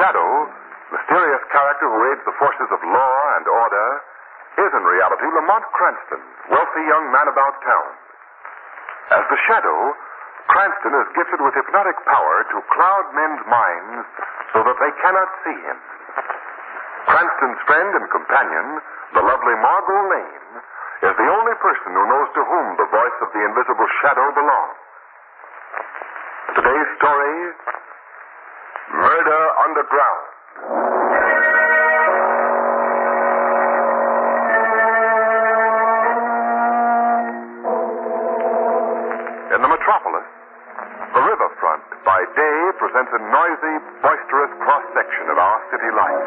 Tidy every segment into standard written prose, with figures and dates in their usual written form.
Shadow, mysterious character who aids the forces of law and order, is in reality Lamont Cranston, wealthy young man about town. As the Shadow, Cranston is gifted with hypnotic power to cloud men's minds so that they cannot see him. Cranston's friend and companion, the lovely Margot Lane, is the only person who knows to whom the voice of the invisible Shadow belongs. Today's story, Murder Underground. In the metropolis, the riverfront by day presents a noisy, boisterous cross-section of our city life.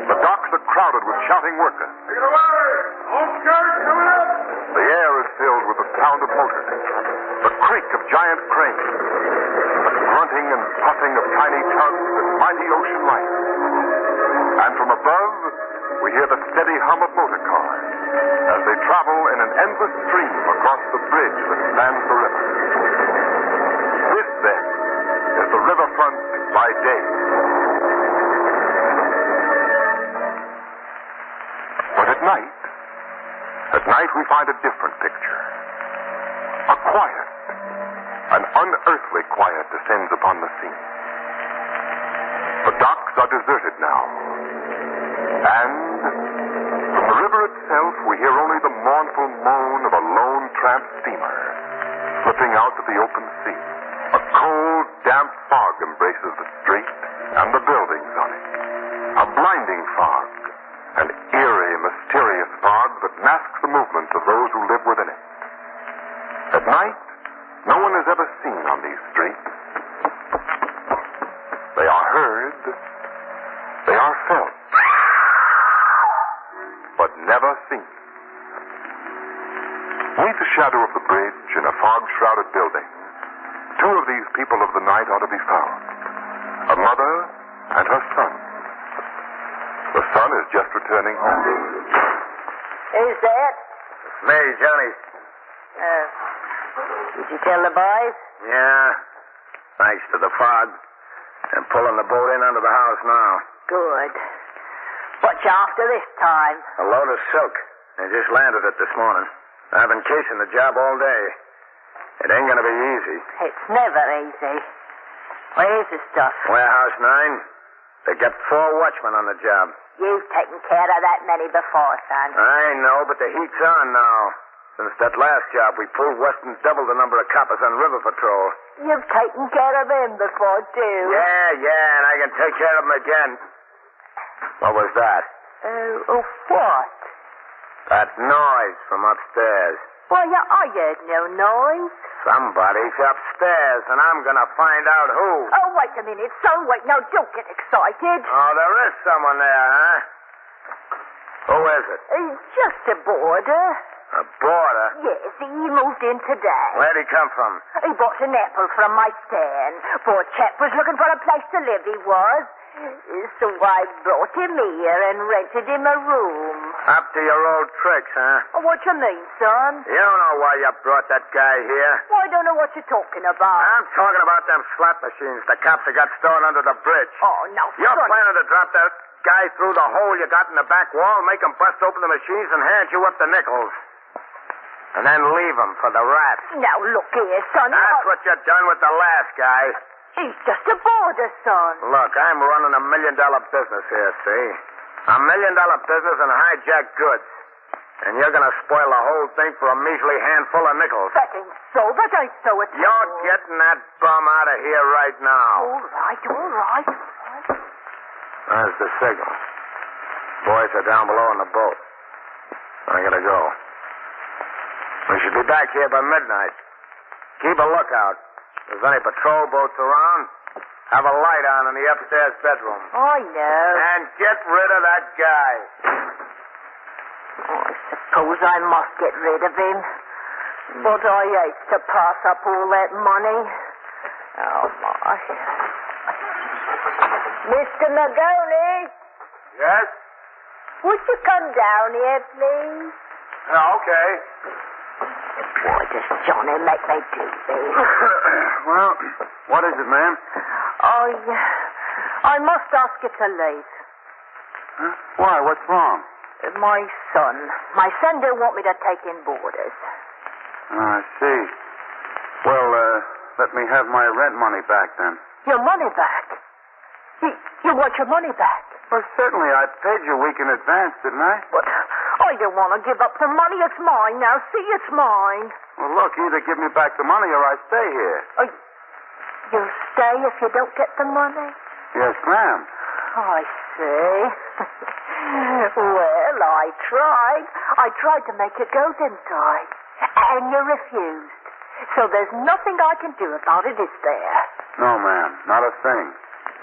The docks are crowded with shouting workers. Get away! Home guard coming up! The air is filled with the sound of motors, the creak of giant cranes, the grunting and puffing of tiny tugs and mighty ocean lights. And from above, we hear the steady hum of motor cars as they travel in an endless stream across the bridge that spans the river. This, then, is the riverfront by day. But at night we find a different picture. A quiet, an unearthly quiet descends upon the scene. The docks are deserted now. And from the river itself, we hear only the mournful moan of a lone tramp steamer slipping out to the open sea. A cold, damp fog embraces the street and the buildings on it. A blinding fog, an eerie, mysterious fog that masks the movements of those who live within it. At night, no one is ever seen on these streets. They are heard, they are felt, but never seen. Beneath the shadow of the bridge in a fog-shrouded building, two of these people of the night ought to be found. A mother and her son. The son is just returning home. Who's that? Me, Johnny. Did you tell the boys? Yeah. Thanks to the fog. I'm pulling the boat in under the house now. Good. What you after this time? A load of silk. I just landed it this morning. I've been chasing the job all day. It ain't gonna be easy. It's never easy. Where's the stuff? Warehouse 9. They got 4 watchmen on the job. You've taken care of that many before, son. I know, but the heat's on now. Since that last job we pulled, Weston doubled the number of coppers on river patrol. You've taken care of them before, too. Yeah, and I can take care of them again. What was that? What? That noise from upstairs. Well, I heard no noise. Somebody's upstairs, and I'm gonna find out who. Oh, wait a minute, son. Wait, now, don't get excited. Oh, there is someone there, huh? Who is it? Just a boarder. A boarder? Yes, he moved in today. Where'd he come from? He bought an apple from my stand. Poor chap was looking for a place to live, he was. So I brought him here and rented him a room. Up to your old tricks, huh? What you mean, son? You don't know why you brought that guy here. Well, I don't know what you're talking about. I'm talking about them slot machines the cops have got stored under the bridge. Oh, no, You're son. planning to drop that guy through the hole you got in the back wall, make him bust open the machines, and hand you up the nickels. And then leave him for the rats. Now, look here, son. That's what you done with the last guy. He's just a boarder, son. Look, I'm running $1 million business here, see? $1 million business and hijack goods. And you're going to spoil the whole thing for a measly handful of nickels. That ain't so at all. You're getting that bum out of here right now. All right. There's the signal. Boys are down below in the boat. I gotta go. We should be back here by midnight. Keep a lookout. If there's any patrol boats around, have a light on in the upstairs bedroom. I know. And get rid of that guy. I suppose I must get rid of him. But I hate to pass up all that money. Oh, my. Mr. Magoni? Yes? would you come down here, please? Yeah, okay. Boy, does Johnny make me do this. Well, what is it, ma'am? I must ask you to leave. Huh? Why? What's wrong? My son don't want me to take in boarders. I see. Well, let me have my rent money back then. Your money back? You want your money back? Well, certainly. I paid you a week in advance, didn't I? But I don't want to give up the money. It's mine now. See, it's mine. Well, look, either give me back the money or I stay here. You'll stay if you don't get the money? Yes, ma'am. I see. Well, I tried. I tried to make you go, didn't I? And you refused. So there's nothing I can do about it, is there? No, ma'am. Not a thing.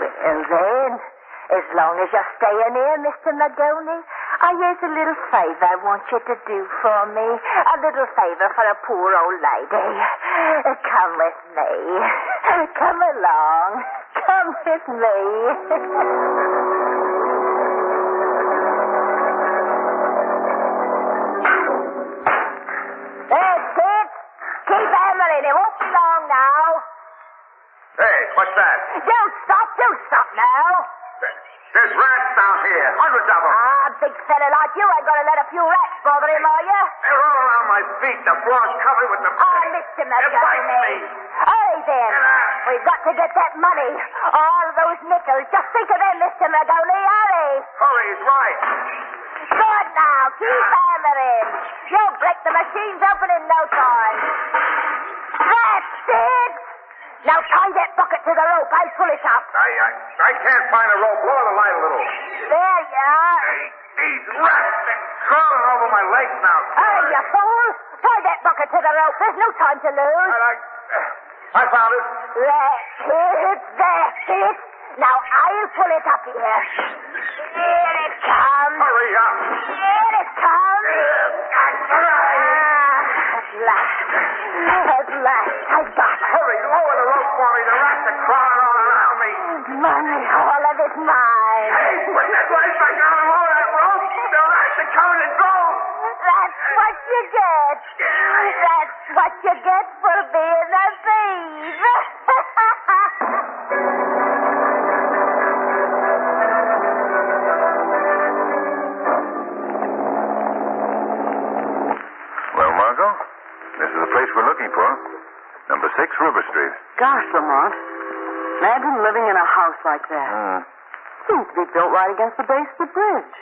Well, then, as long as you're staying here, Mr. Mahoney, here's a little favor I want you to do for me. A little favor for a poor old lady. Come with me. Come along. Come with me. That's it. Keep hammering. It won't be long now. Hey, what's that? Don't stop now. There's rats down here. Hundreds of them. A big fella like you ain't gonna let a few rats bother him, are you? They're all around my feet. The floor's covered with them. Mr. Mahoney. Hurry then. We've got to get that money. All those nickels. Just think of them, Mr. Mahoney. Hurry. Hurry's right. Good now. Keep hammering. You'll break the machines open in no time. That's it. Now tie that bucket to the rope. I'll pull it up. I can't find a rope. Lower the light a little. There you are. These rats, they're crawling over my legs now. Hurry, you fool. Tie that bucket to the rope. There's no time to lose. I found it. That's it. Now I'll pull it up here. Here it comes. Hurry up. Here it comes. At last, I've got it. Hurry, lower the rope for me. The rats are crawling all around me. Money, all of it mine. Hey, put that light back on and lower that rope. The rats are coming and go. That's what you get. That's what you get for being a thief. Well, Margot, this is the place we're looking for. Number 6 River Street. Gosh, Lamont. Imagine living in a house like that. Seems to be built right against the base of the bridge.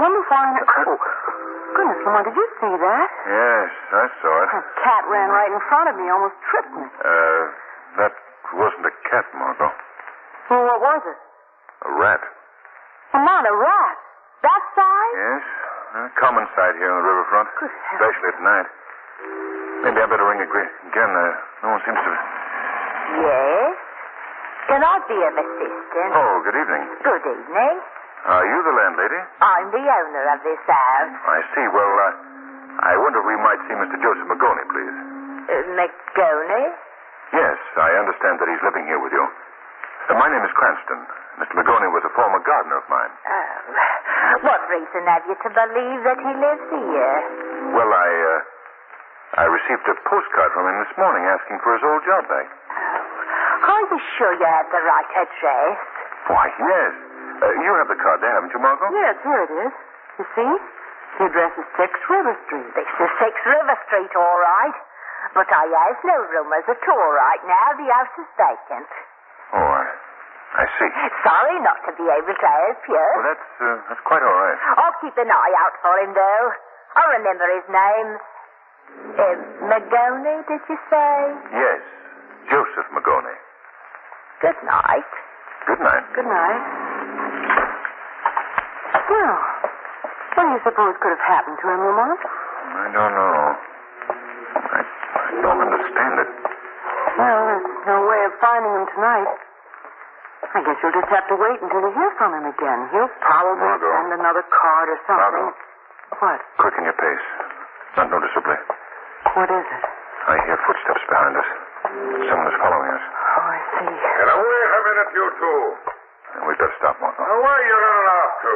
Wonder if Oh, goodness, Lamont, did you see that? Yes, I saw it. That cat ran right in front of me, almost tripped me. That wasn't a cat, Margot. Well, what was it? A rat. Lamont, a rat? That size? Yes, a common sight here on the riverfront. Good heavens. Especially at night. Maybe I better ring again. No one seems to... Yes? Can I be of assistance? Oh, good evening. Good evening. Are you the landlady? I'm the owner of this house. I see. Well, I wonder if we might see Mr. Joseph Mahoney, please. Mahoney? Yes, I understand that he's living here with you. My name is Cranston. Mr. Mahoney was a former gardener of mine. Oh. What reason have you to believe that he lives here? Well, I received a postcard from him this morning asking for his old job back. Are you sure you have the right address? Why, yes. You have the card there, haven't you, Margot? Yes, here it is. You see? The address is 6 River Street. This is 6 River Street, all right. But I has no roomers at all right now. The house is vacant. Oh, I see. Sorry not to be able to help you. Well, that's quite all right. I'll keep an eye out for him, though. I'll remember his name. Mahoney, did you say? Yes, Joseph Mahoney. Good night. Good night. Good night. Well, what do you suppose could have happened to him, Lamont? I don't know. I don't understand it. Well, there's no way of finding him tonight. I guess you'll just have to wait until you hear from him again. He'll probably Margot. send another card or something. Margot. What? Quicken your pace. Not noticeably. What is it? I hear footsteps behind us. Someone is following us. Oh, I see. Get away from it, you two. We've got to stop, Marco. Now, where are you running off to?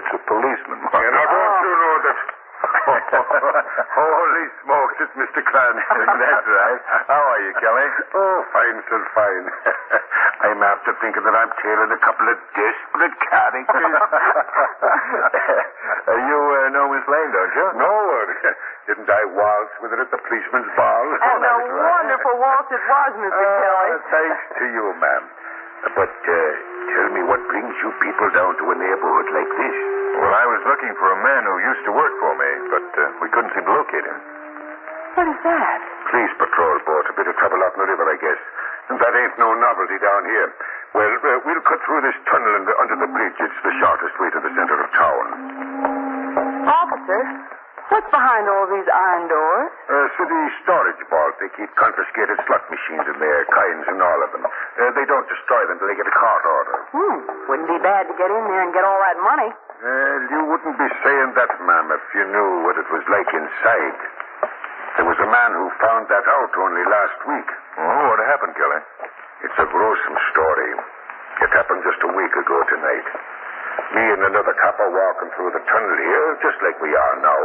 It's a policeman, Marco. Now, don't you know that... Holy smokes, it's Mr. Cranston. That's right. How are you, Kelly? Oh, fine, sir, fine. I'm after thinking that I'm tailing a couple of desperate characters. You know Miss Lane, don't you? No, didn't I waltz with her at the policeman's ball? And a wonderful waltz it was, Mr. Kelly. Thanks to you, ma'am. But tell me what brings you people down to a neighborhood like this? Well, I was looking for a man who used to work for me, but we couldn't seem to locate him. What is that? Police patrol boat. A bit of trouble out in the river, I guess. That ain't no novelty down here. Well, we'll cut through this tunnel and under the bridge. It's the shortest way to the center of town. Officer, what's behind all these iron doors? City storage vault. They keep confiscated slot machines in there, coins and all of them. They don't destroy them till they get a court order. Wouldn't be bad to get in there and get all that money. You wouldn't be saying that, ma'am, if you knew what it was like inside. There was a man who found that out only last week. Oh, what happened, Kelly? It's a gruesome story. It happened just a week ago tonight. Me and another cop are walking through the tunnel here, just like we are now.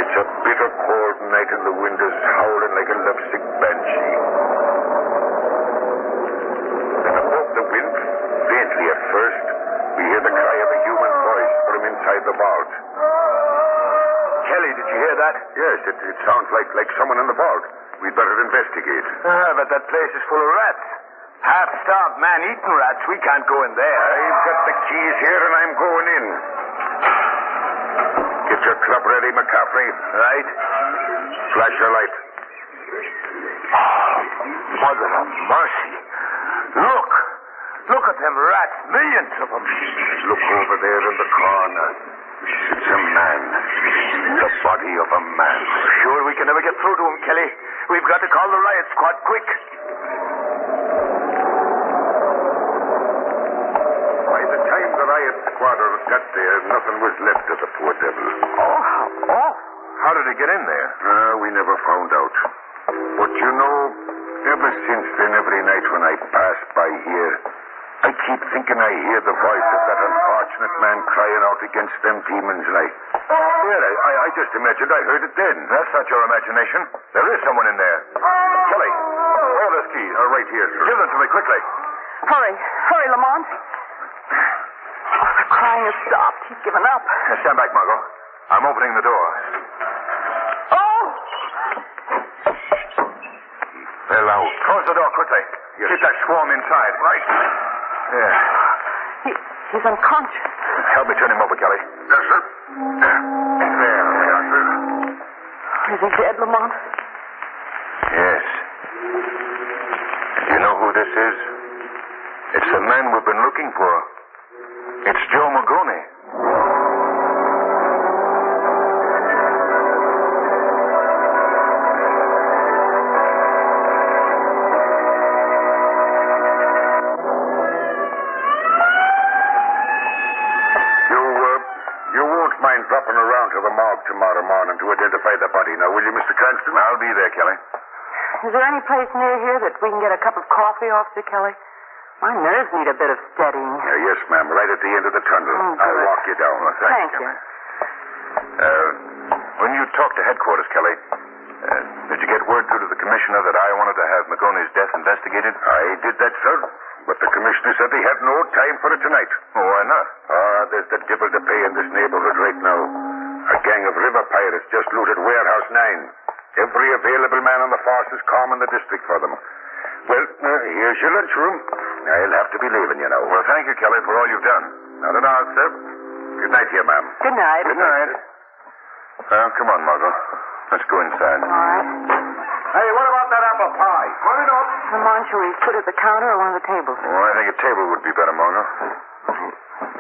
It's a bitter cold night and the wind is howling like a lovesick banshee. Then above the wind, faintly at first, we hear the cry of a human voice from inside the vault. Kelly, did you hear that? Yes, it sounds like someone in the vault. We'd better investigate. But that place is full of rats. Half-starved man eating rats. We can't go in there. I've got the keys here and I'm going in. Get your club ready, McCaffrey. Right? Flash your light. Oh, mother of mercy. Look. Look at them rats. Millions of them. Look over there in the corner. It's a man. The body of a man. Sure we can never get through to him, Kelly. We've got to call the riot squad quick. By the time the riot squatters got there, nothing was left of the poor devil. Oh, how awful. How did he get in there? We never found out. But you know, ever since then, every night when I pass by here, I keep thinking I hear the voice of that unfortunate man crying out against them demons like. Yeah, I just imagined I heard it then. That's not your imagination. There is someone in there. Kelly, hold those keys. Right here, sir. Give them to me quickly. Hurry, Lamont. Oh, the crying has stopped. He's given up. Now stand back, Margot. I'm opening the door. Oh! He fell out. Close the door quickly. Yes. Keep that swarm inside. Right. Yeah. He's unconscious. Help me turn him over, Kelly. Yes, sir. There. Is he dead, Lamont? Yes. Do you know who this is? It's the man we've been looking for. It's Joe Magoni. Dropping around to the morgue tomorrow morning to identify the body. Now, will you, Mr. Cranston? I'll be there, Kelly. Is there any place near here that we can get a cup of coffee, Officer Kelly? My nerves need a bit of steadying. Yes, ma'am. Right at the end of the tunnel. Good. I'll walk you down. Well, Thank you. When you talked to headquarters, Kelly, did you get word through to the commissioner that I wanted to have Magoni's death investigated? I did that, sir. But the commissioner said he had no time for it tonight. Oh, why not? There's the devil to pay in this neighborhood right now. A gang of river pirates just looted Warehouse 9. Every available man on the force is combing the district for them. Well, here's your lunchroom. I'll have to be leaving you now. Well, thank you, Kelly, for all you've done. Not at all, sir. Good night to you, ma'am. Good night. Good night. Well, come on, Margot. Let's go inside. All right. Hey, what about that apple pie? Want it up? Lamont, shall we put it at the counter or one of the tables? Oh, I think a table would be better, Margot.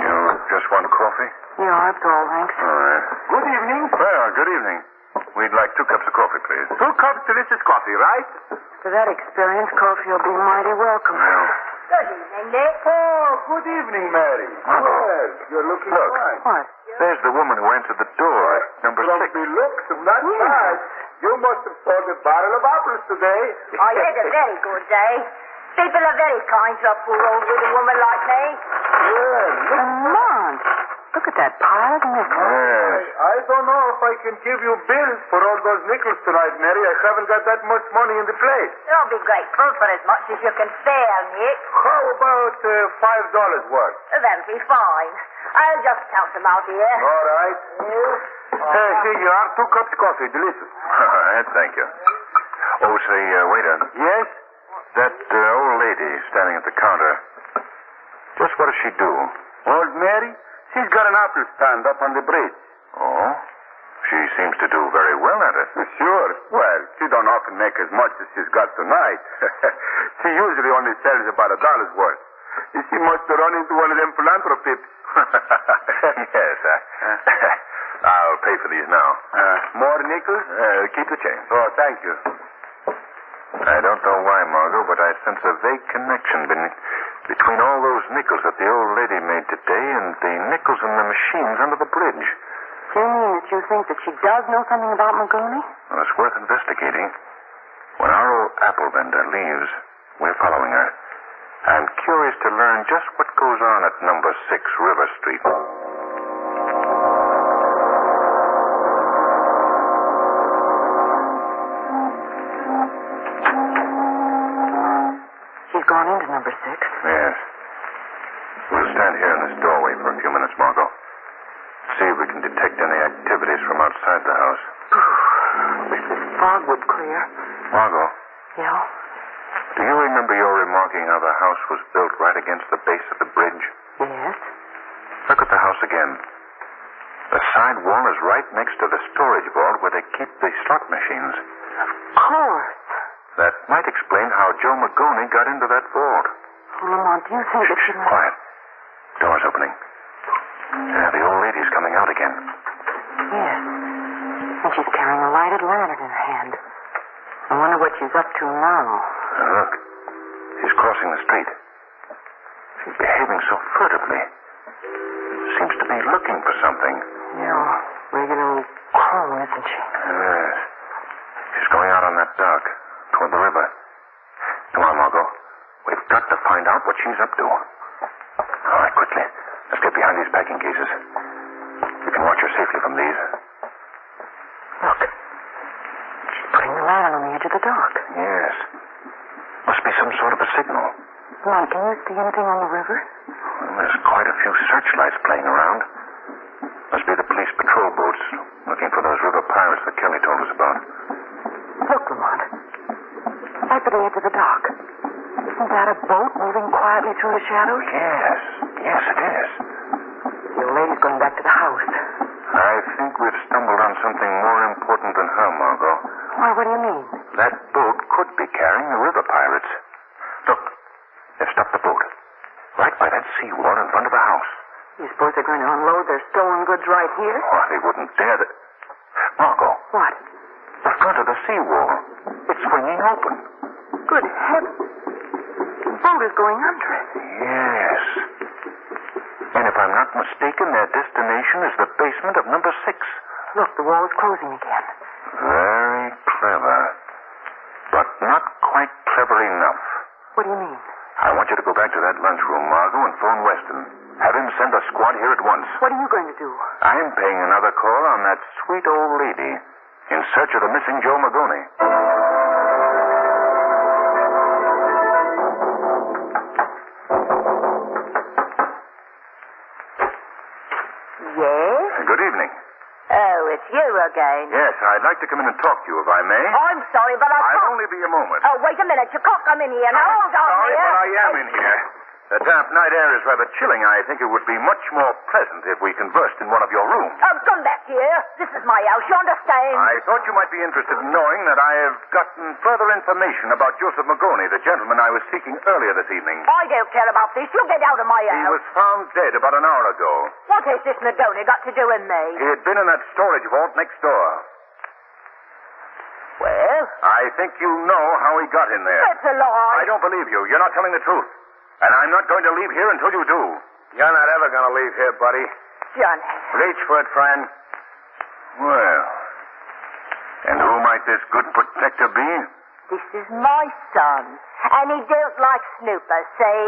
You just want coffee? Yeah, that's all, thanks. All right. Good evening. Well, good evening. We'd like 2 cups of coffee, please. 2 cups delicious coffee, right? For that experience, coffee will be mighty welcome. Well, Good evening, Nick. Oh, good evening, Mary. Margot. Well, you're looking Look. fine. What? There's the woman who entered the door at number 6. Grumpy looks and not bad. You must have sold a barrel of apples today. Oh, you had a very good day. People are very kind to a poor old widow woman like me. Lamont, look at that pile of nickels. Yes. I don't know if I can give you bills for all those nickels tonight, Mary. I haven't got that much money in the place. I'll be grateful for as much as you can spare, Nick. How about $5 worth? That'll be fine. I'll just count them out here. All right. Here you are. 2 cups coffee. Delicious. Thank you. Oh, say, waiter. Yes? That old lady standing at the counter. Just what does she do? Old Mary? She's got an apple stand up on the bridge. Oh? She seems to do very well at it. Sure. Well, she don't often make as much as she's got tonight. She usually only sells about $1 worth. She must have run into one of them philanthropists. Yes. I'll pay for these now. More nickels? Keep the change. Oh, thank you. I don't know why, Margot, but I sense a vague connection between all those nickels that the old lady made today and the nickels in the machines under the bridge. Do you mean that you think that she does know something about Magoni? Well, it's worth investigating. When our old apple vendor leaves, we're following her. I'm curious to learn just what goes on at number 6 River Street. She's gone into number 6. Yes. We'll stand here in this doorway for a few minutes, Margot. See if we can detect any activities from outside the house. Wish this fog would clear. Margot, Yeah? do you remember your remarking how the house was built right against the base of the bridge? Yes? Look at the house again. The side wall is right next to the storage vault where they keep the slot machines. Of course. That might explain how Joe Magoni got into that vault. Oh, Lamont, do you think that she might... Quiet. Door's opening. Yeah, the old lady's coming out again. Yes. And she's carrying a lighted lantern in her hand. I wonder what she's up to now. Look. She's crossing the street. She's behaving so furtively. Seems to be looking for something. Yeah, regular old crone, isn't she? Yes. She's going out on that dock, toward the river. Come on, Margot. We've got to find out what she's up to. All right, quickly. Let's get behind these packing cases. We can watch her safely from these. Look. She's putting the lantern on the edge of the dock. Yes. Must be some sort of a signal. Lamont, can you see anything on the river? Well, there's quite a few searchlights playing around. Must be the police patrol boats looking for those river pirates that Kelly told us about. Look, Lamont. Right by the edge of the dock. Isn't that a boat moving quietly through the shadows? Yes. Yes, it is. The old lady's going back to the house. I think we've stumbled on something more important than her, Margot. Why, what do you mean? That boat could be carrying the river pirates. Look, they've stopped the boat. Right by that seawall in front of the house. You suppose they're going to unload their stolen goods right here? Oh, they wouldn't dare to... Margot, What? the front of the seawall. It's swinging open. Good heavens. The boat is going under it. Yes. And if I'm not mistaken, their destination is the basement of number 6. Look, the wall is closing again. Very clever. But not quite clever enough. What do you mean? I want you to go back to that lunchroom, Margot, and phone Weston. Have him send a squad here at once. What are you going to do? I'm paying another call on that sweet old lady in search of the missing Joe Magoni. Yes? Good evening. Oh, it's you again. Yes, I'd like to come in and talk to you, if I may. I'm sorry, but I I'll can't... only be a moment. Oh, wait a minute. You can't come in here. Now, hold on Sorry, here. but I am in here. The damp night air is rather chilling. I think it would be much more pleasant if we conversed in one of your rooms. Oh, come back here. This is my house. You understand? I thought you might be interested in knowing that I have gotten further information about Joseph Magoni, the gentleman I was seeking earlier this evening. I don't care about this. You get out of my He house. was found dead about an hour ago. What has this Magoni got to do with me? He had been in that storage vault next door. Well? I think you know how he got in there. That's a lie. I don't believe you. You're not telling the truth. And I'm not going to leave here until you do. You're not ever going to leave here, buddy. Johnny. Reach for it, friend. Well, and who might this good protector be? This is my son, and he don't like snoopers, see?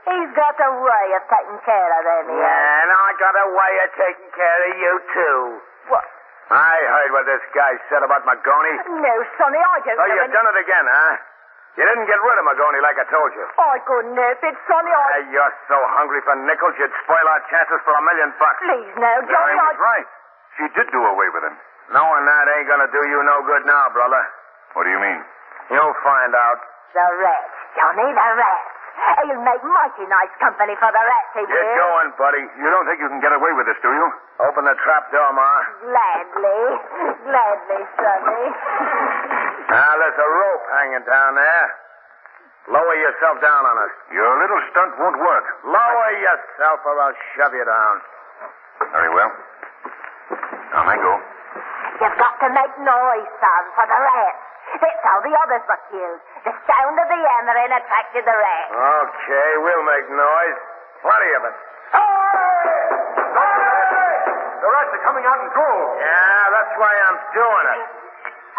He's got a way of taking care of them, he has. Yeah, and I got a way of taking care of you, too. What? I heard what this guy said about Magoni. No, Sonny, I don't So know you've done it again, huh? You didn't get rid of Magoni like I told you. I couldn't help it, Sonny. You're so hungry for nickels, you'd spoil our chances for $1,000,000. Please, now, Johnny, Johnny was right. She did do away with him. Knowing that ain't gonna do you no good now, brother. What do you mean? You'll find out. The rats, Johnny, the rats. He'll make mighty nice company for the rats, he Get will. going, buddy. You don't think you can get away with this, do you? Open the trap door, Ma. Gladly, Sonny. Now, there's a rope hanging down there. Lower yourself down on us. Your little stunt won't work. Lower yourself or I'll shove you down. Very well. Down I go. You've got to make noise, son, for the rats. That's how the others were killed. The sound of the hammering attracted the rats. Okay, we'll make noise. Plenty of it. The rats are coming out in droves. Yeah, that's why I'm doing it.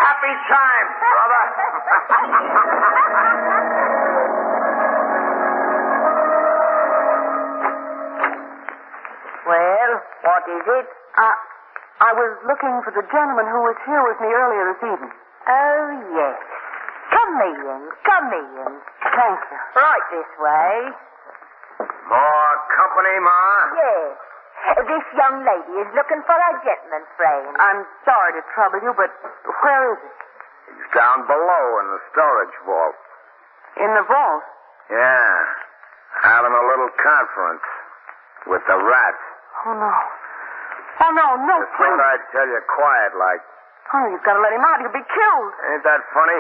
Happy times, brother. Well, what is it? I was looking for the gentleman who was here with me earlier this evening. Oh, yes. Come in. Thank you. Right this way. More company, Ma? Yes. This young lady is looking for a gentleman friend. I'm sorry to trouble you, but where is it? He's down below in the storage vault. In the vault? Yeah. Having a little conference with the rats. Oh, no. Oh, no, Just please. thought I'd tell you quiet like. Oh, you've got to let him out. He'll be killed. Ain't that funny?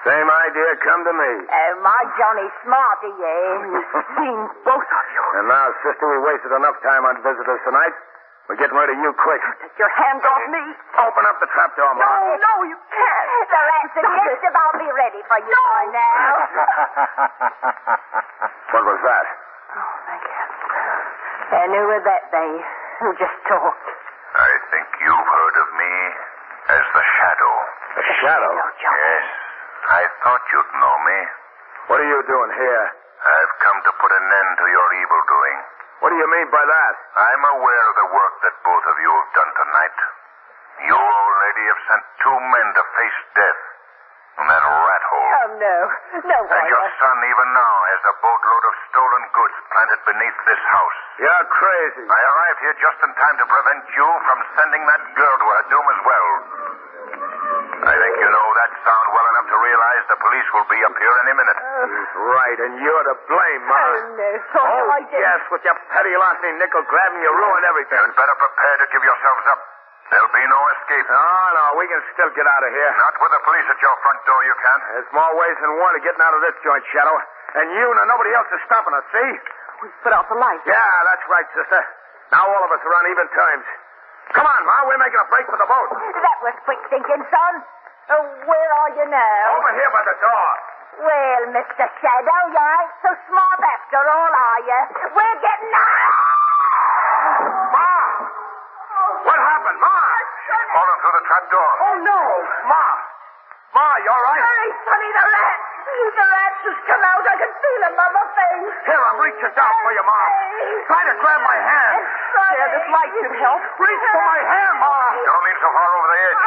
Same idea come to me. Oh, my Johnny's smart, he is. Seen both of you. And now, sister, we wasted enough time on visitors tonight. We're getting rid of you quick. Take your hands off me. Open up the trapdoor, Ma. No, you can't. The rats are just about be ready for you by now. What was that? Oh, thank you. And who were that they who just talked? I think you've heard of me as the Shadow. The shadow? Yes. I thought you'd know me. What are you doing here? I've come to put an end to your evil doing. What do you mean by that? I'm aware of the work that both of you have done tonight. You already have sent 2 men to face death in that rat hole. Oh, no. No, And your son even now has a boatload of stolen goods planted beneath this house. You're crazy. I arrived here just in time to prevent you from sending that girl to her doom as well. I think you know that sound well enough to realize the police will be up here any minute. He's right, and you're to blame, Ma. Oh, no, Sonny, Oh, I didn't. yes, with your petty larceny nickel grabbing, you ruined everything. You'd better prepare to give yourselves up. There'll be no escape. No, we can still get out of here. Not with the police at your front door, you can't. There's more ways than one of getting out of this joint, Shadow. And you and nobody else is stopping us, see? We put out the light. Yeah, that's right, sister. Now all of us are on even terms. Come on, Ma, we're making a break for the boat. That was quick thinking, son. Where are you now? Over here by the door. Well, Mr. Shadow, you ain't so smart after all, are you? We're getting out. Ma! What happened, Ma? Fallen through the trap door. Oh, no. Ma! Ma, you all right? Hurry, Sonny, the rats. The rats has come out. I can feel them on my face. Here, I'm reaching down for you, Ma. Try to grab my hand. Yeah, this light should help. Reach for my hand, Ma. Don't lean so far over the edge.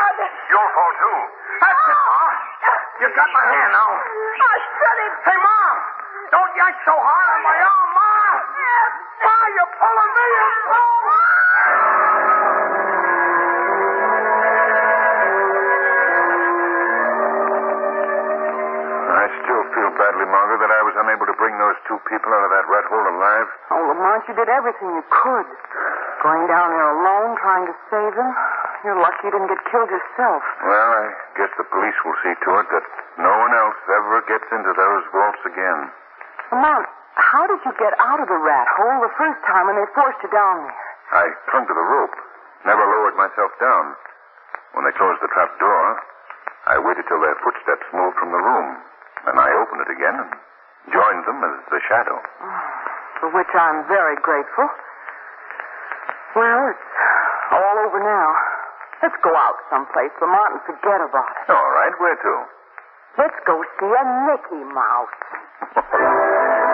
You'll fall, too. That's it, Ma. You got my hand now. Sonny. Hey, Ma! Don't yank so hard on my arm, Ma! Ma, you're pulling me in. I still feel badly, Margaret, that I was unable to bring those 2 people out of that rat hole alive. Oh, Lamont, you did everything you could. Going down there alone, trying to save them. You're lucky you didn't get killed yourself. Well, I guess the police will see to it that no one else ever gets into those vaults again. Lamont, how did you get out of the rat hole the first time when they forced you down there? I clung to the rope, never lowered myself down. When they closed the trap door, I waited till their footsteps moved from the room. Then I opened it again and joined them as the Shadow. For which I'm very grateful. Well, it's all over now. Let's go out someplace, Lamont, and forget about it. All right, where to? Let's go see a Mickey Mouse.